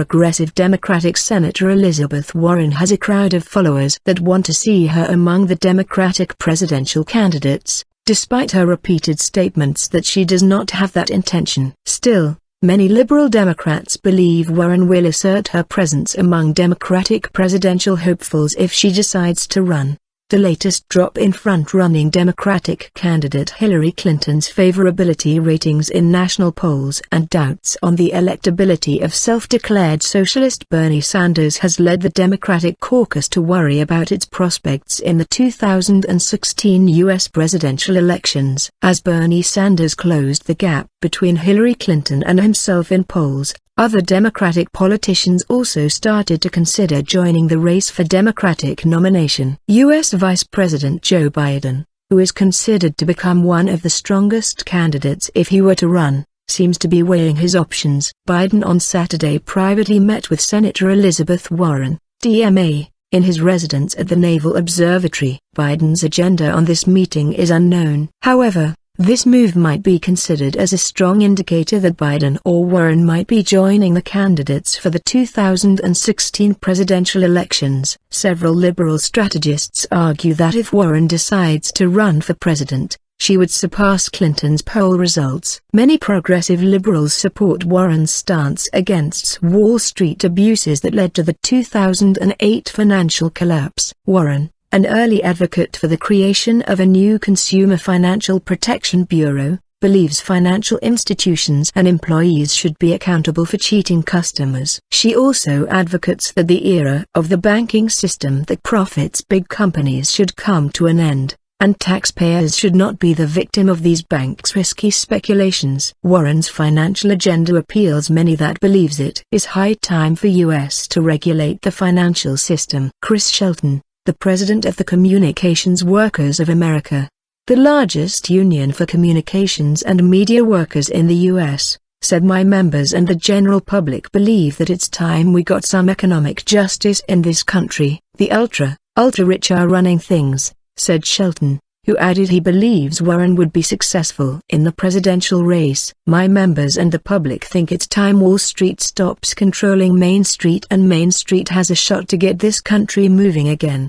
progressive Democratic Senator Elizabeth Warren has a crowd of followers that want to see her among the Democratic presidential candidates, despite her repeated statements that she does not have that intention. Still, many liberal Democrats believe Warren will assert her presence among Democratic presidential hopefuls if she decides to run. The latest drop in front-running Democratic candidate Hillary Clinton's favorability ratings in national polls and doubts on the electability of self-declared socialist Bernie Sanders has led the Democratic caucus to worry about its prospects in the 2016 U.S. presidential elections. As Bernie Sanders closed the gap between Hillary Clinton and himself in polls, other Democratic politicians also started to consider joining the race for Democratic nomination. U.S. Vice President Joe Biden, who is considered to become one of the strongest candidates if he were to run, seems to be weighing his options. Biden on Saturday privately met with Senator Elizabeth Warren, DMA, in his residence at the Naval Observatory. Biden's agenda on this meeting is unknown. However, this move might be considered as a strong indicator that Biden or Warren might be joining the candidates for the 2016 presidential elections. Several liberal strategists argue that if Warren decides to run for president, she would surpass Clinton's poll results. Many progressive liberals support Warren's stance against Wall Street abuses that led to the 2008 financial collapse. Warren, an early advocate for the creation of a new Consumer Financial Protection Bureau, believes financial institutions and employees should be accountable for cheating customers. She also advocates that the era of the banking system that profits big companies should come to an end, and taxpayers should not be the victim of these banks' risky speculations. Warren's financial agenda appeals many that believes it is high time for U.S. to regulate the financial system. Chris Shelton, the president of the Communications Workers of America, the largest union for communications and media workers in the U.S., said, "My members and the general public believe that it's time we got some economic justice in this country. The ultra-rich are running things," said Shelton, who added he believes Warren would be successful in the presidential race. "My members and the public think it's time Wall Street stops controlling Main Street and Main Street has a shot to get this country moving again."